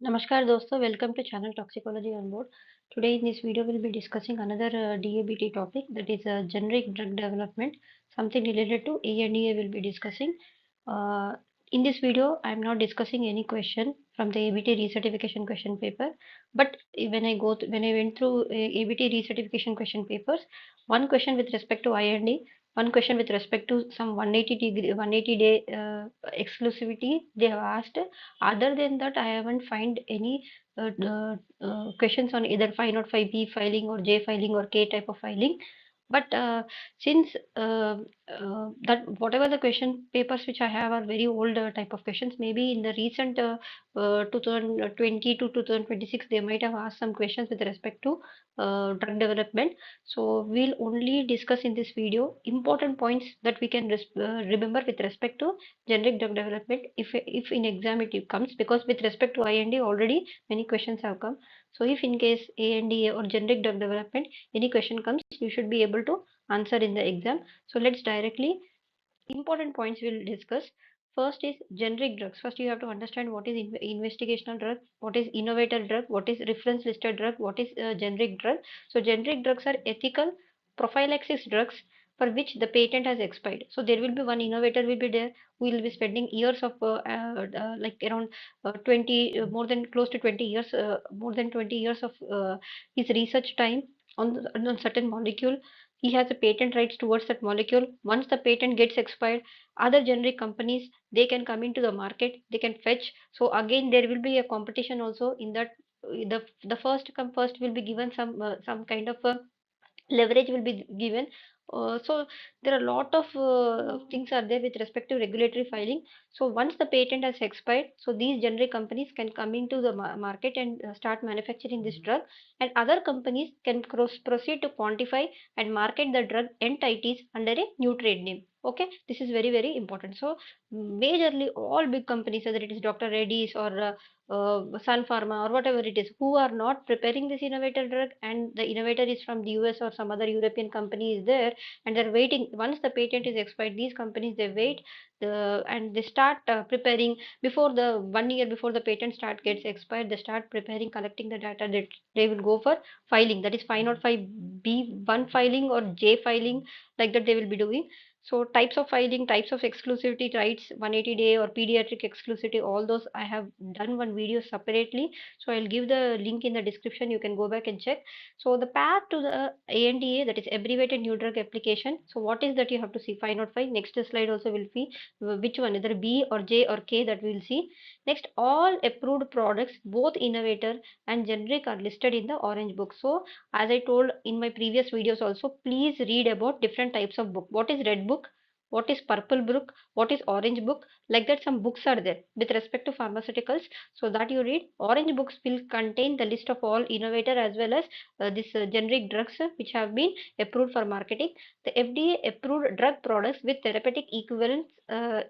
Namaskar दोस्तों, welcome to channel Toxicology on board. Today in this video we'll be discussing another DABT topic, that is generic drug development. Something related to ANDA will be discussing. Uh, in this video I am not discussing any question from the ABT recertification question paper, but when I went through ABT recertification question papers, one question with respect to IND, one question with respect to some 180 day exclusivity they have asked. Other than that, I haven't find any questions on either 505B filing or J filing or K type of filing. But since that whatever the question papers which I have are very old type of questions, maybe in the recent 2020 to 2026, they might have asked some questions with respect to drug development. So we'll only discuss in this video important points that we can remember with respect to generic drug development if in exam it comes, because with respect to IND already many questions have come. So if in case ANDA or generic drug development any question comes, you should be able to answer in the exam. So let's directly important points we'll discuss. First is generic drugs. First, you have to understand what is investigational drug, what is innovator drug, what is reference listed drug, what is generic drug. So, generic drugs are ethical prophylaxis drugs for which the patent has expired. So, there will be one innovator will be there who will be spending years of like around 20, more than close to 20 years, more than 20 years of his research time on certain molecule. He has a patent rights towards that molecule. Once the patent gets expired, other generic companies they can come into the market, they can fetch. So again there will be a competition also in that. The first come first will be given some kind of a leverage will be given. So there are a lot of things are there with respect to regulatory filing. So once the patent has expired, so these generic companies can come into the market and start manufacturing this drug, and other companies can proceed to quantify and market the drug entities under a new trade name. Okay, this is very very important. So majorly all big companies, whether it is Dr. Reddy's or Sun Pharma or whatever it is, who are not preparing this innovator drug, and the innovator is from the US or some other European company is there, and they're waiting. Once the patent is expired, these companies they wait and they start preparing before the 1 year before the patent start gets expired. They start preparing, collecting the data that they will go for filing. That is 505B1 filing or J filing, like that they will be doing. So types of filing, types of exclusivity rights, 180 day or pediatric exclusivity, all those I have done one video separately. So I'll give the link in the description. You can go back and check. So the path to the ANDA, that is abbreviated new drug application. So what is that you have to see? 505. Next slide also will see which one, either B or J or K, that we'll see. Next, all approved products, both innovator and generic, are listed in the orange book. So as I told in my previous videos also, please read about different types of book. What is red book? What is purple book? What is orange book? Like that some books are there with respect to pharmaceuticals. So that you read. Orange books will contain the list of all innovator as well as this generic drugs which have been approved for marketing. The FDA approved drug products with therapeutic equivalence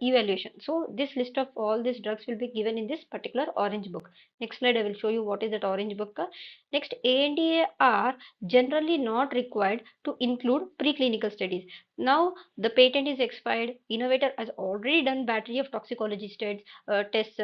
evaluation. So this list of all these drugs will be given in this particular orange book. Next slide I will show you what is that orange book. Next, ANDA are generally not required to include preclinical studies. Now, the patent is expired. Innovator has already done battery of toxicology tests.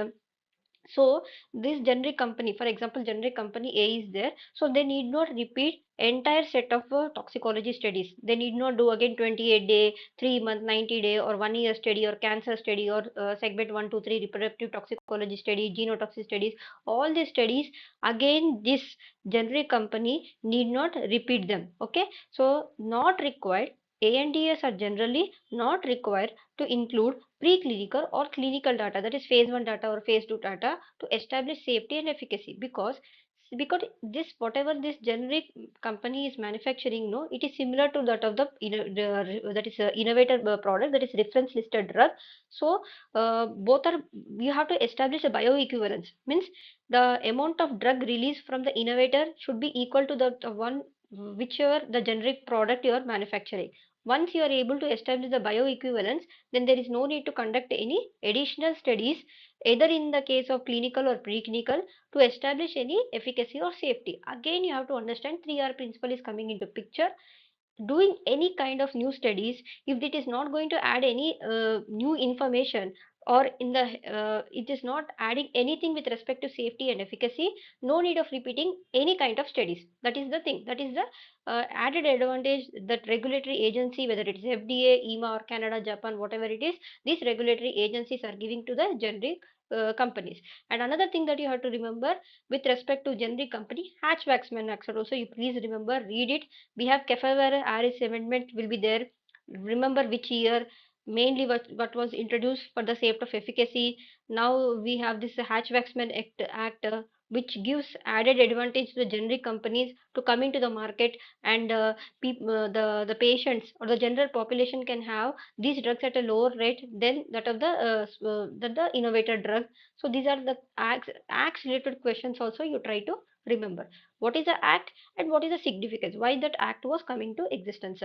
So this generic company, for example, generic company A is there. So they need not repeat entire set of toxicology studies. They need not do again 28 day, 3 month, 90 day, or 1 year study, or cancer study, or segment 1, 2, 3 reproductive toxicology study, genotoxic studies. All these studies again this generic company need not repeat them. Okay, so not required. ANDAs are generally not required to include preclinical or clinical data, that is phase 1 data or phase 2 data, to establish safety and efficacy, because this whatever this generic company is manufacturing, no, it is similar to that of that is innovator product, that is reference listed drug. So both are, you have to establish a bioequivalence, means the amount of drug released from the innovator should be equal to the one whichever the generic product you are manufacturing. Once you are able to establish the bioequivalence, then there is no need to conduct any additional studies, either in the case of clinical or preclinical, to establish any efficacy or safety. Again, you have to understand 3R principle is coming into picture. Doing any kind of new studies, if it is not going to add any new information, or in the it is not adding anything with respect to safety and efficacy. No need of repeating any kind of studies. That is the thing, that is the added advantage that regulatory agency, whether it is FDA, EMA, or Canada, Japan, whatever it is, these regulatory agencies are giving to the generic companies. And another thing that you have to remember with respect to generic company, Hatch-Waxman Act also, you please remember, read it. We have Kefauver-Harris amendment will be there. Remember which year, mainly what was introduced for the sake of efficacy. Now we have this Hatch-Waxman Act which gives added advantage to the generic companies to come into the market, and the patients or the general population can have these drugs at a lower rate than that of the innovator drug. So these are the acts related questions also you try to remember. What is the act and what is the significance? Why that act was coming to existence?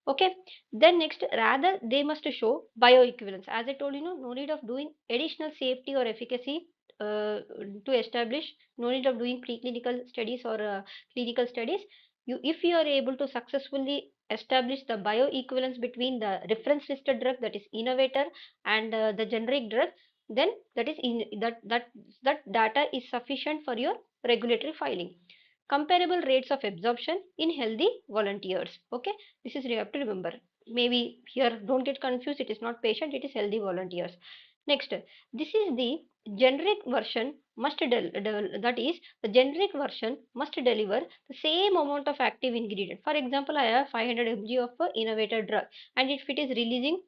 Okay. Then next, rather they must show bioequivalence. As I told you, no need of doing additional safety or efficacy to establish. No need of doing preclinical studies or clinical studies. If you are able to successfully establish the bioequivalence between the reference listed drug, that is innovator, and the generic drug, then that is that data is sufficient for your regulatory filing. Comparable rates of absorption in healthy volunteers. Okay, this is you have to remember. Maybe here don't get confused, it is not patient, it is healthy volunteers. Next, this is the generic version that is the generic version must deliver the same amount of active ingredient. For example, I have 500 mg of innovator drug, and if it is releasing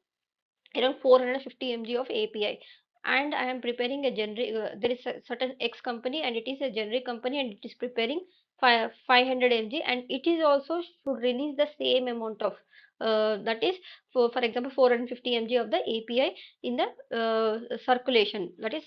around 450 mg of API, and I am preparing a generic, there is a certain X company and it is a generic company and it is preparing 500 mg, and it is also should release the same amount of that is for example 450 mg of the API in the circulation, that is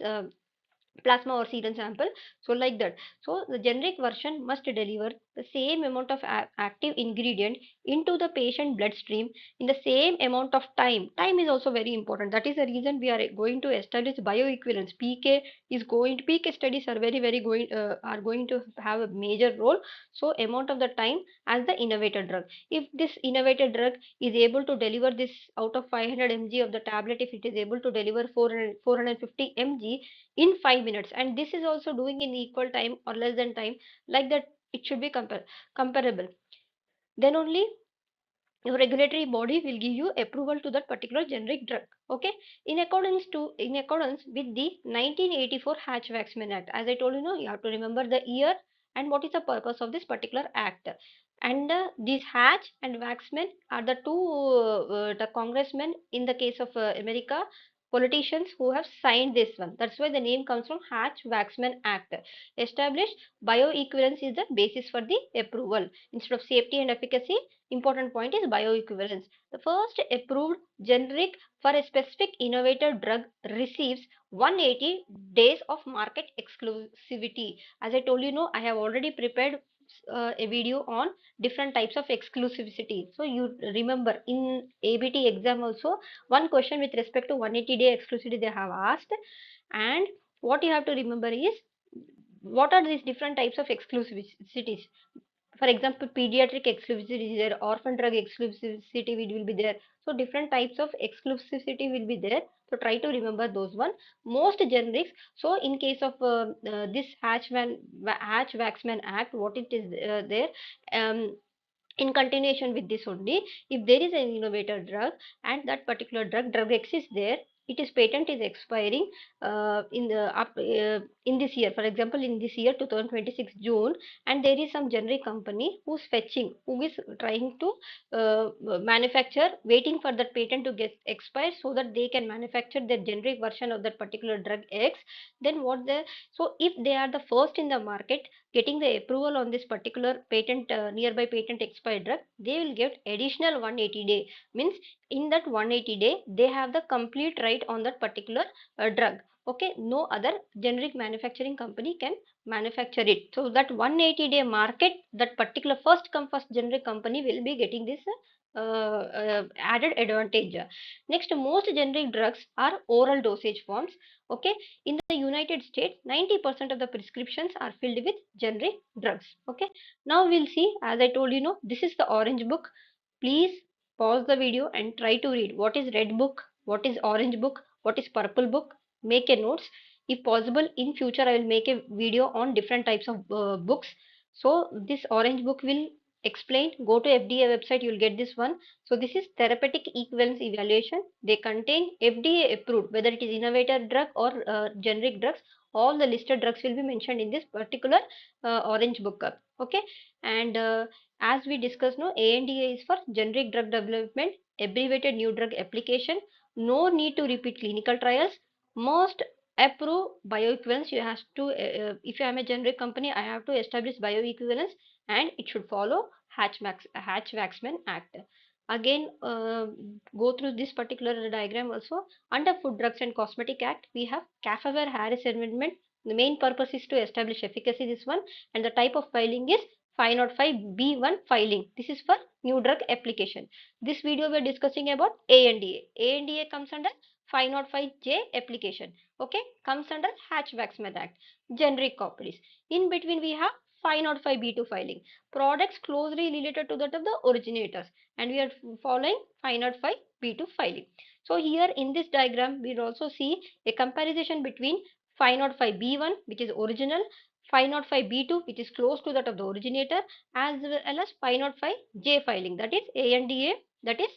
plasma or serum sample. So like that, so the generic version must deliver the same amount of active ingredient into the patient bloodstream in the same amount of time is also very important. That is the reason we are going to establish bioequivalence. PK studies are very going are going to have a major role. So amount of the time as the innovator drug, if this innovator drug is able to deliver this out of 500 mg of the tablet, if it is able to deliver 450 mg in 5 minutes, and this is also doing in equal time or less than time, like that it should be comparable, then only your regulatory body will give you approval to that particular generic drug. Okay, in accordance with the 1984 Hatch-Waxman Act. As I told you, you have to remember the year and what is the purpose of this particular act. And these Hatch and Waxman are the two the congressmen in the case of America, politicians who have signed this one. That's why the name comes from Hatch-Waxman Act. Established bioequivalence is the basis for the approval. Instead of safety and efficacy, important point is bioequivalence. The first approved generic for a specific innovator drug receives 180 days of market exclusivity. As I told you, I have already prepared a video on different types of exclusivity. So you remember in ABT exam also, one question with respect to 180-day exclusivity they have asked, and what you have to remember is what are these different types of exclusivities. For example, pediatric exclusivity is there, orphan drug exclusivity will be there. So different types of exclusivity will be there. So try to remember those one. Most generics. So in case of this Hatch-Waxman Act, what it is there. In continuation with this only, if there is an innovator drug and that particular drug X is there, it is patent is expiring in this year. For example, in this year 2026 June, and there is some generic company who is trying to manufacture, waiting for that patent to get expired so that they can manufacture the generic version of that particular drug X. Then so if they are the first in the market getting the approval on this particular patent, nearby patent expired drug, they will get additional 180-day. Means in that 180-day, they have the complete right on that particular drug. Okay, no other generic manufacturing company can manufacture it. So that 180-day market, that particular first come first generic company will be getting this added advantage. Next, most generic drugs are oral dosage forms. Okay, in the United States, 90% of the prescriptions are filled with generic drugs. Okay, now we'll see, as I told you, this is the orange book. Please pause the video and try to read what is red book, what is orange book, what is purple book, make a notes. If possible, in future I will make a video on different types of books. So this orange book will explain. Go to FDA website, you will get this one. So this is therapeutic equivalence evaluation. They contain FDA approved, whether it is innovator drug or generic drugs. All the listed drugs will be mentioned in this particular orange book. Okay, and as we discussed, no, ANDA is for generic drug development, abbreviated new drug application. No need to repeat clinical trials. Most approve bioequivalence. You have to, if I am a generic company, I have to establish bioequivalence, and it should follow Hatch-Waxman Act. Again, go through this particular diagram also. Under Food, Drugs and Cosmetic Act, we have Caffever-Harris Amendment. The main purpose is to establish efficacy, this one, and the type of filing is 505(b)(1) filing. This is for new drug application. This video we are discussing about ANDA. ANDA comes under 505(j) application. Okay, comes under Hatch-Waxman Act. Generic copies. In between we have 505(b)(2) filing. Products closely related to that of the originators, and we are following 505(b)(2) filing. So here in this diagram we will also see a comparison between 505(b)(1), which is original, 505(b)(2), which is close to that of the originator, as well as 505(j) filing, that is ANDA, that is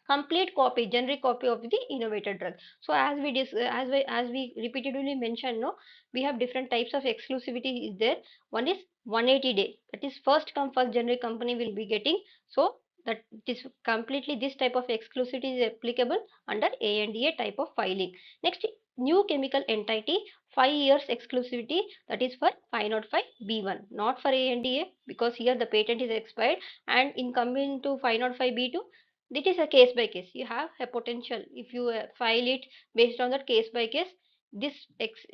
complete copy, generic copy of the innovator drug. So as we repeatedly mentioned, no, we have different types of exclusivity is there. One is 180 day, that is first come first generic company will be getting. So that is completely, this type of exclusivity is applicable under ANDA type of filing. Next, new chemical entity, 5 years exclusivity, that is for 505(b)(1), not for ANDA, because here the patent is expired. And in coming to 505(b)(2), it is a case by case. You have a potential, if you file it based on that case by case, this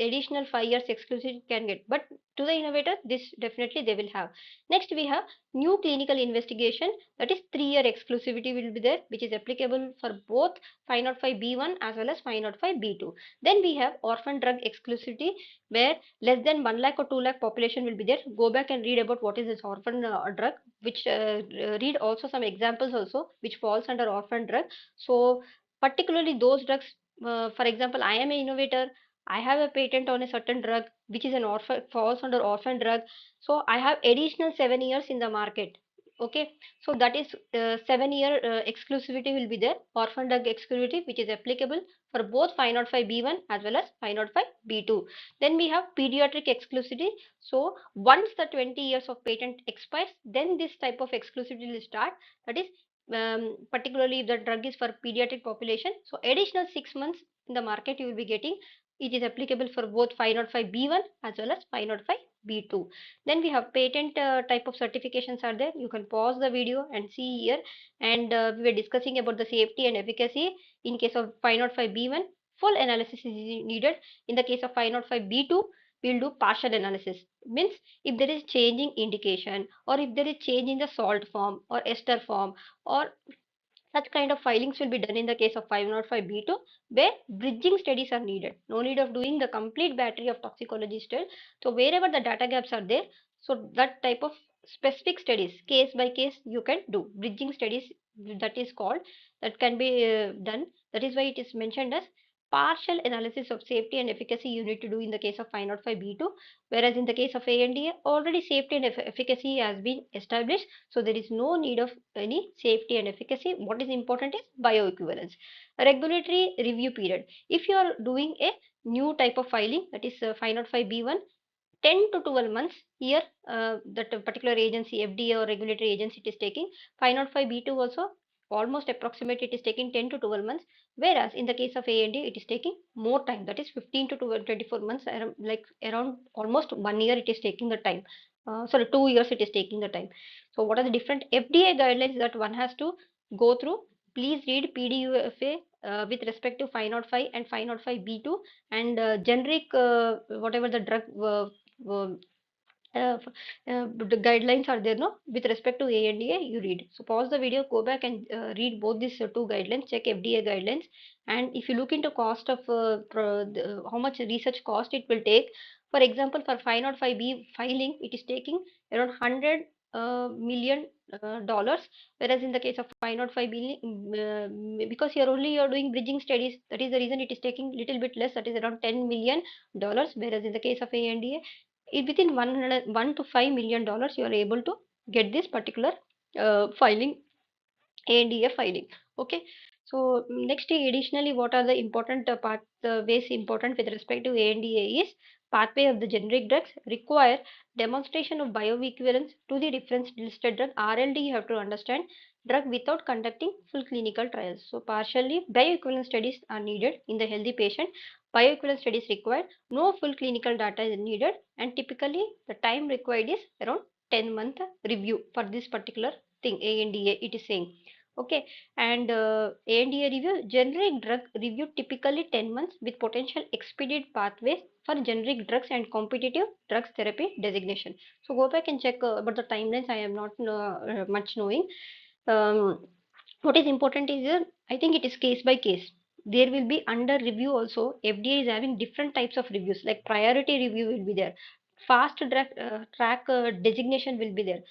additional 5 years exclusivity can get, but to the innovator this definitely they will have. Next we have new clinical investigation, that is 3-year exclusivity will be there, which is applicable for both 505(b)(1) as well as 505(b)(2). Then we have orphan drug exclusivity, where less than 1 lakh or 2 lakh population will be there. Go back and read about what is this orphan drug, which read also some examples also which falls under orphan drug. So particularly those drugs, for example, I am an innovator, I have a patent on a certain drug which is an orphan, falls under orphan drug. So I have additional 7 years in the market. Okay, so that is 7-year exclusivity will be there, orphan drug exclusivity, which is applicable for both 505(b)(1) as well as 505(b)(2). Then we have pediatric exclusivity. So once the 20 years of patent expires, then this type of exclusivity will start. That is, particularly if the drug is for pediatric population. So additional 6 months in the market you will be getting. It is applicable for both 505(b)(1) as well as 505(b)(2). Then we have patent type of certifications are there. You can pause the video and see here. And we were discussing about the safety and efficacy. In case of 505(b)(1), full analysis is needed. In the case of 505(b)(2), we will do partial analysis. Means if there is changing indication, or if there is change in the salt form or ester form, or such kind of filings will be done in the case of 505(b)(2), where bridging studies are needed. No need of doing the complete battery of toxicology study. So wherever the data gaps are there, so that type of specific studies, case by case, you can do bridging studies. That is called, that can be done. That is why it is mentioned as partial analysis of safety and efficacy you need to do in the case of 505(b)(2), whereas in the case of ANDA, already safety and efficacy has been established. So there is no need of any safety and efficacy. What is important is bioequivalence. Regulatory review period. If you are doing a new type of filing, that is 505(b)(1), 10 to 12 months here, that particular agency, FDA or regulatory agency, it is taking. 505(b)(2) also almost approximate, it is taking 10 to 12 months, whereas in the case of ANDA it is taking more time, that is 15 to 24 months, like around almost 1 year it is taking the time. Sorry, 2 years it is taking the time. So what are the different FDA guidelines that one has to go through? Please read PDUFA with respect to 505 and 505(b)(2), and generic whatever the drug the guidelines are there, no, with respect to ANDA, you read. So pause the video, go back and read both these two guidelines, check FDA guidelines. And if you look into cost of how much research cost it will take, for example, for 505(b) filing, it is taking around 100 million dollars, whereas in the case of 505 billion, because here only you're doing bridging studies, that is the reason it is taking little bit less, that is around 10 million dollars, whereas in the case of ANDA, within 1 to 5 million dollars, you are able to get this particular filing, ANDA filing. Okay. So next, additionally, what are the important ways important with respect to ANDA is pathway of the generic drugs require demonstration of bioequivalence to the reference listed drug. RLD, you have to understand, drug without conducting full clinical trials. So partially bioequivalence studies are needed in the healthy patient. Bioequivalence studies required, no full clinical data is needed, and typically the time required is around 10-month review for this particular thing. ANDA, it is saying. Okay, and ANDA review, generic drug review typically 10 months with potential expedite pathways for generic drugs and competitive drugs therapy designation. So go back and check about the timelines. I am not much knowing. Um, what is important is, I think it is case by case. There will be under review also. FDA is having different types of reviews, like priority review will be there, fast track designation will be there.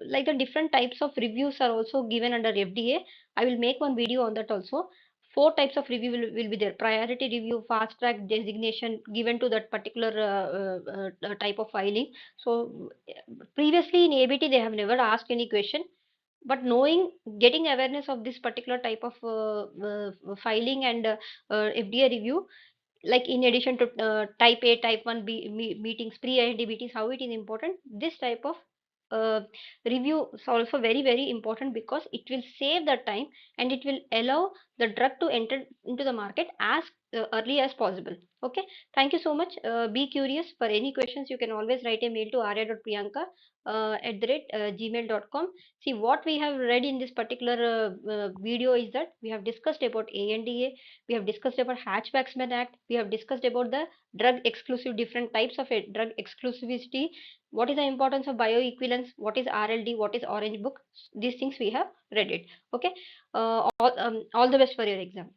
Like the different types of reviews are also given under FDA. I will make one video on that also. Four types of review will be there: priority review, fast track designation given to that particular type of filing. So previously in ABT they have never asked any question, but knowing, getting awareness of this particular type of filing and FDA review, like in addition to type A, type 1 meetings, pre-IND meetings, how it is important, this type of uh, review is also very, very important, because it will save the time and it will allow the drug to enter into the market as early as possible. Okay, thank you so much. Be curious. For any questions, you can always write a mail to arya.priyanka @gmail.com. See, what we have read in this particular video is that we have discussed about ANDA, we have discussed about Hatch-Waxman Act, we have discussed about the drug exclusive, different types of drug exclusivity, what is the importance of bioequivalence, what is RLD, what is Orange Book. These things we have read it. Okay, all the best for your exam.